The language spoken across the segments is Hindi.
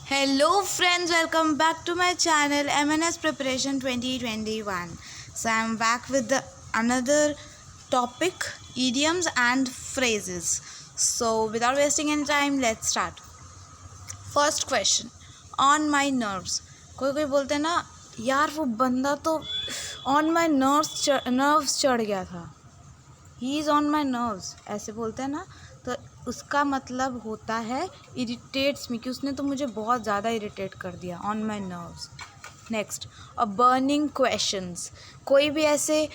Hello friends, welcome back to my channel MNS Preparation 2021. So I'm back with another topic, idioms and phrases. So without wasting any time, let's start. First question, on my nerves. कोई कोई बोलते हैं ना यार वो बंदा तो on my nerves चढ़ गया था. He is on my nerves, ऐसे बोलते हैं ना, तो उसका मतलब होता है इरिटेट्स मी, कि उसने तो मुझे बहुत ज़्यादा इरिटेट कर दिया, on my nerves. Next, a burning questions. कोई भी ऐसे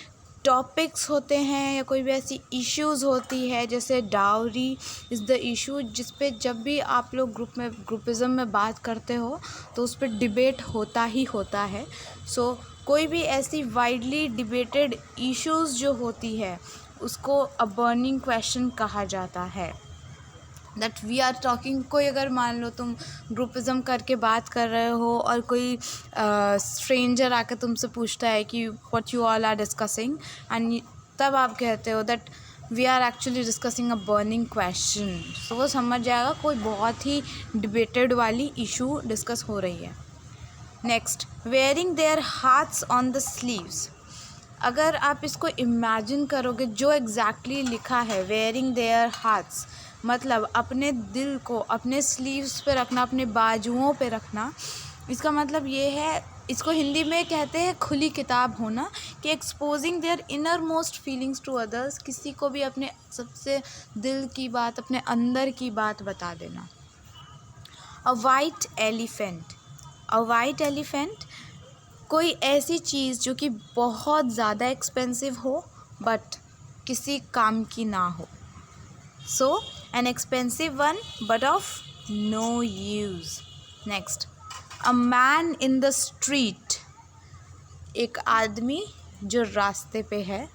टॉपिक्स होते हैं या कोई भी ऐसी इश्यूज़ होती है, जैसे डाउरी इज़ द इशू, जिस पे जब भी आप लोग ग्रुपिज़म में बात करते हो तो उस पर डिबेट होता ही होता है. सो कोई भी ऐसी वाइडली डिबेटेड इश्यूज़ जो होती है उसको अ बर्निंग क्वेश्चन कहा जाता है. दैट वी आर टॉकिंग, कोई अगर मान लो तुम ग्रुपिज़म करके बात कर रहे हो और कोई स्ट्रेंजर आके तुमसे पूछता है कि what you all are discussing, and तब आप कहते हो that we are actually discussing a burning question. तो वो समझ जाएगा कोई बहुत ही डिबेटेड वाली इशू डिस्कस हो रही है. Next, wearing their hearts on the sleeves. अगर आप इसको इमेजिन करोगे, जो एग्जैक्टली लिखा है वेयरिंग देयर हार्ट्स, मतलब अपने दिल को अपने स्लीव्स पे रखना, अपने बाजुओं पे रखना. इसका मतलब ये है, इसको हिंदी में कहते हैं खुली किताब होना, कि exposing their innermost feelings to others. किसी को भी अपने सबसे दिल की बात, अपने अंदर की बात बता देना. अ वाइट एलिफेंट. अ वाइट एलिफेंट, कोई ऐसी चीज़ जो कि बहुत ज़्यादा एक्सपेंसिव हो बट किसी काम की ना हो. So an expensive one but of no use. Next, a man in the street. एक आदमी जो रास्ते पे है.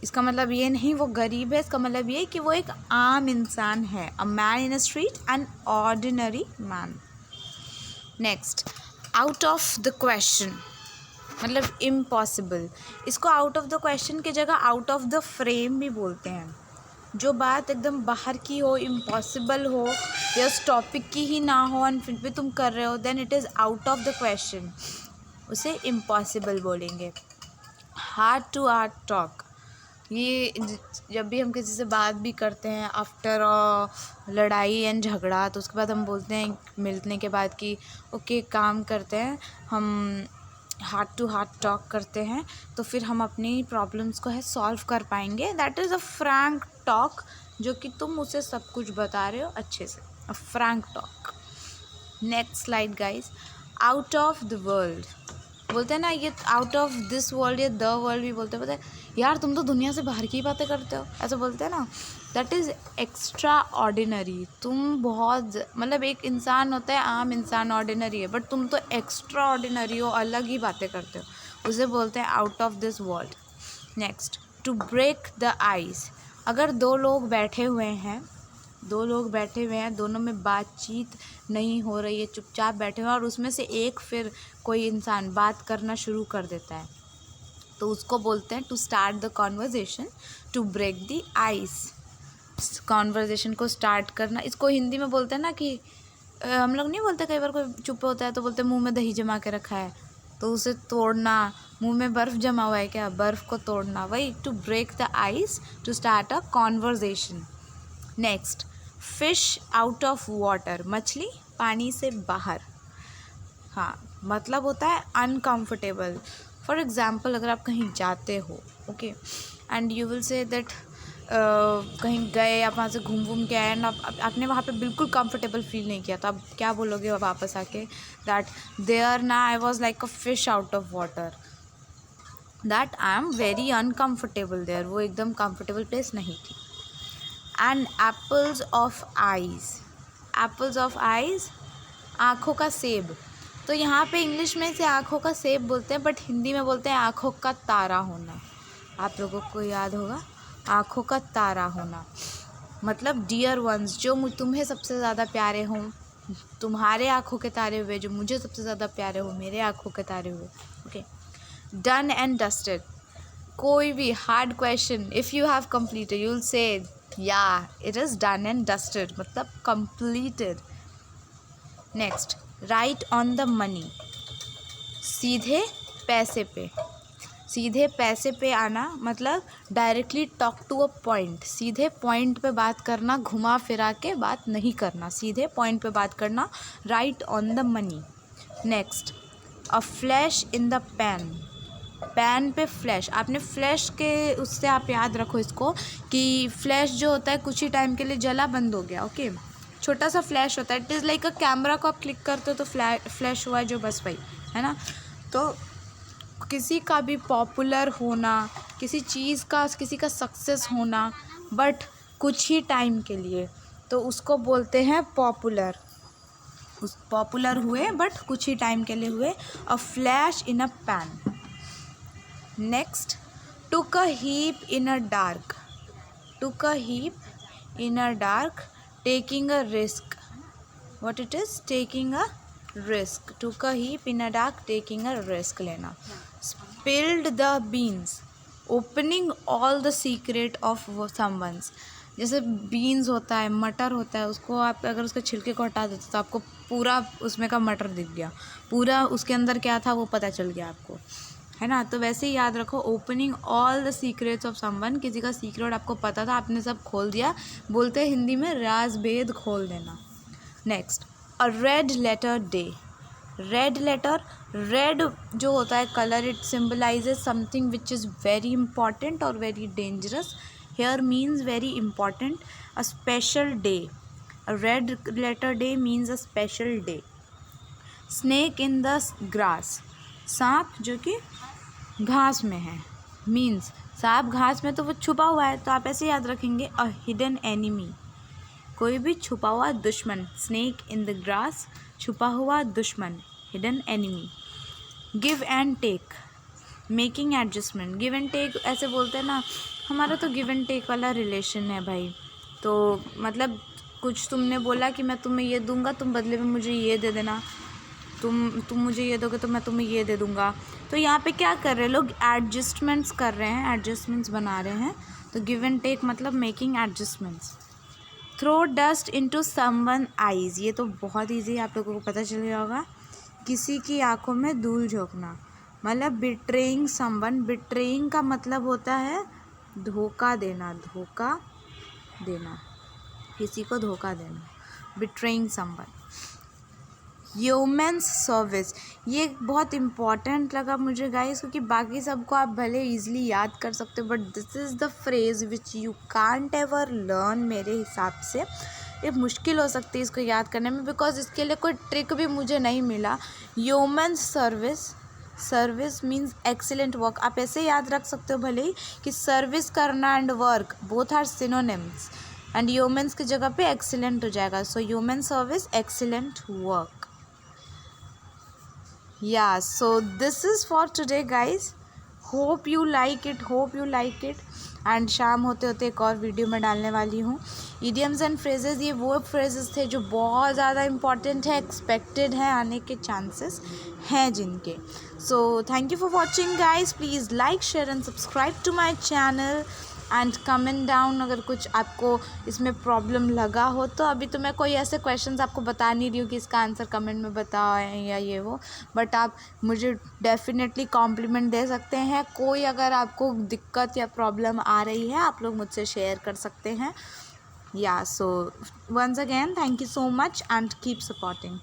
इसका मतलब ये नहीं वो गरीब है, इसका मतलब ये कि वो एक आम इंसान है. अ man in a street, an ordinary man. Next, out of the question, मतलब इम्पॉसिबल. इसको आउट ऑफ द क्वेश्चन की जगह आउट ऑफ द फ्रेम भी बोलते हैं. जो बात एकदम बाहर की हो, इम्पॉसिबल हो, या उस टॉपिक की ही ना हो एंड फिर भी तुम कर रहे हो, then it is out of the question. उसे इम्पॉसिबल बोलेंगे. Heart to heart talk. ये जब भी हम किसी से बात भी करते हैं आफ्टर लड़ाई एंड झगड़ा, तो उसके बाद हम बोलते हैं मिलने के बाद कि ओके काम करते हैं, हम हार्ट टू हार्ट टॉक करते हैं, तो फिर हम अपनी प्रॉब्लम्स को है सॉल्व कर पाएंगे. That is a frank talk, जो कि तुम उसे सब कुछ बता रहे हो अच्छे से. A frank talk. Next slide guys. Out of the world. बोलते हैं ना, ये आउट ऑफ दिस वर्ल्ड या द वर्ल्ड भी बोलते हैं यार तुम तो दुनिया से बाहर की बातें करते हो, ऐसा बोलते हैं ना. That is extra ordinary. तुम बहुत, मतलब एक इंसान होता है आम इंसान, ऑर्डिनरी है, बट तुम तो एक्स्ट्रा ऑर्डिनरी हो, अलग ही बातें करते हो, उसे बोलते हैं out of this world. Next, to break the ice. अगर दो लोग बैठे हुए हैं, दोनों में बातचीत नहीं हो रही है, चुपचाप बैठे हुए हैं, और उसमें से एक फिर कोई इंसान बात करना शुरू कर देता है, तो उसको बोलते हैं to start the conversation, to break the ice. Conversation को स्टार्ट करना. इसको हिंदी में बोलते हैं ना कि हम लोग नहीं बोलते, कई बार कोई चुप होता है तो बोलते हैं मुंह में दही जमा के रखा है, तो उसे तोड़ना. मुंह में बर्फ़ जमा हुआ है क्या, बर्फ़ को तोड़ना. वही to break the ice, to start a conversation. Next, fish out of water. मछली पानी से बाहर. हाँ, मतलब होता है अनकम्फर्टेबल. फॉर एग्ज़ाम्पल, अगर आप कहीं जाते हो, okay, and you will say that कहीं गए, आप वहाँ से घूम के आए, एंड आपने वहाँ पे बिल्कुल कंफर्टेबल फील नहीं किया, तो आप क्या बोलोगे वापस आके, दैट देयर ना I was like a fish out of water, that I am very uncomfortable there. वो एकदम कंफर्टेबल प्लेस नहीं थी. And apples of eyes. Apples of eyes, आँखों का सेब. तो यहाँ पे इंग्लिश में इसे आँखों का सेब बोलते हैं, बट हिंदी में बोलते हैं आँखों का तारा होना. आप लोगों को याद होगा, आँखों का तारा होना मतलब डियर वंस, जो तुम्हें सबसे ज़्यादा प्यारे हों, तुम्हारे आँखों के तारे हुए, जो मुझे सबसे ज़्यादा प्यारे हो, मेरे आँखों के तारे हुए. ओके. Done and dusted. कोई भी hard question, if you have completed, you will say या it is done and dusted, मतलब completed. Next, right on the money, सीधे पैसे पे। सीधे पैसे पे आना मतलब directly talk to a point, सीधे पॉइंट पे बात करना, घुमा फिरा के बात नहीं करना, सीधे पॉइंट पे बात करना, right on the money. Next, a flash in the pan, pan पे फ्लैश, आपने फ्लैश के उससे आप याद रखो इसको कि फ्लैश जो होता है कुछ ही टाइम के लिए जला बंद हो गया, ओके। छोटा सा फ्लैश होता है, it is like a camera को आप क्लिक करते हो तो फ्लैश हुआ जो, बस वही है ना। तो किसी का भी पॉपुलर होना, किसी चीज़ का, किसी का सक्सेस होना बट कुछ ही टाइम के लिए, तो उसको बोलते हैं पॉपुलर। उस पॉपुलर हुए बट कुछ ही टाइम के लिए हुए, a flash in a pan. Next, took a leap in a dark, took a leap in a dark, taking a risk, what it is, taking a risk, took a leap in a dark, taking a risk लेना। Spilled the beans, opening all the secret of someone's, जैसे बीन्स होता है, मटर होता है, उसको आप अगर उसके छिलके को हटा देते तो आपको पूरा उसमें का मटर दिख गया, पूरा उसके अंदर क्या था वो पता चल गया आपको, है ना। तो वैसे ही याद रखो, opening all the secrets of someone, किसी का सीक्रेट आपको पता था, आपने सब खोल दिया, बोलते हैं हिंदी में राज भेद खोल देना। Next, a red letter day, red letter, red जो होता है colour, it symbolizes something which is very important और very dangerous, here means very important, a special day, a red letter day means a special day. Snake in the grass, सांप जो कि घास में है, मीन्स सांप घास में तो वो छुपा हुआ है, तो आप ऐसे याद रखेंगे, अ हिडन एनिमी, कोई भी छुपा हुआ दुश्मन, स्नेक इन द ग्रास, छुपा हुआ दुश्मन, hidden enemy. Give and take, making adjustment, give and take ऐसे बोलते हैं ना, हमारा तो गिव एंड टेक वाला रिलेशन है भाई, तो मतलब कुछ तुमने बोला कि मैं तुम्हें ये दूंगा, तुम बदले में मुझे ये दे देना, तुम मुझे ये दोगे तो मैं तुम्हें ये दे दूंगा। तो यहाँ पे क्या कर रहे हैं लोग, एडजस्टमेंट्स कर रहे हैं, एडजस्टमेंट्स बना रहे हैं, तो गिव एंड टेक मतलब making adjustments. Throw dust into someone eyes, ये तो बहुत ईजी, आप लोगों को पता चल गया होगा, किसी की आंखों में धूल झोंकना, मतलब बिट्रेइंग समवन, बिट्रेइंग का मतलब होता है धोखा देना, धोखा देना, किसी को धोखा देना, बिट्रेइंग समवन। ह्यूमन्स सर्विस, ये बहुत इम्पॉर्टेंट लगा मुझे गाइस, क्योंकि बाकी सबको आप भले इजीली याद कर सकते हो, but this is the phrase which you can't ever learn, मेरे हिसाब से ये मुश्किल हो सकती है इसको याद करने में, बिकॉज इसके लिए कोई ट्रिक भी मुझे नहीं मिला। Humans service, service means excellent work, आप ऐसे याद रख सकते हो भले ही कि सर्विस करना and work both are synonyms, and humans की जगह पे एक्सीलेंट हो जाएगा, so human service, excellent work. Yeah, so this is for today guys, hope you like it, hope you like it, and शाम होते होते एक और वीडियो मैं डालने वाली हूँ। इडियम्स एंड फ्रेजेस, ये वो फ्रेजेस थे जो बहुत ज़्यादा इंपॉर्टेंट है, एक्सपेक्टेड है, आने के चांसेस हैं जिनके। So thank you for watching guys, please like share and subscribe to my channel and comment down अगर कुछ आपको इसमें प्रॉब्लम लगा हो तो। अभी तो मैं कोई ऐसे क्वेश्चंस आपको बता नहीं रही हूँ कि इसका आंसर कमेंट में बताओ या ये वो, बट आप मुझे डेफिनेटली कॉम्प्लीमेंट दे सकते हैं। कोई अगर आपको दिक्कत या प्रॉब्लम आ रही है आप लोग मुझसे शेयर कर सकते हैं। या so once again thank you so much and keep supporting.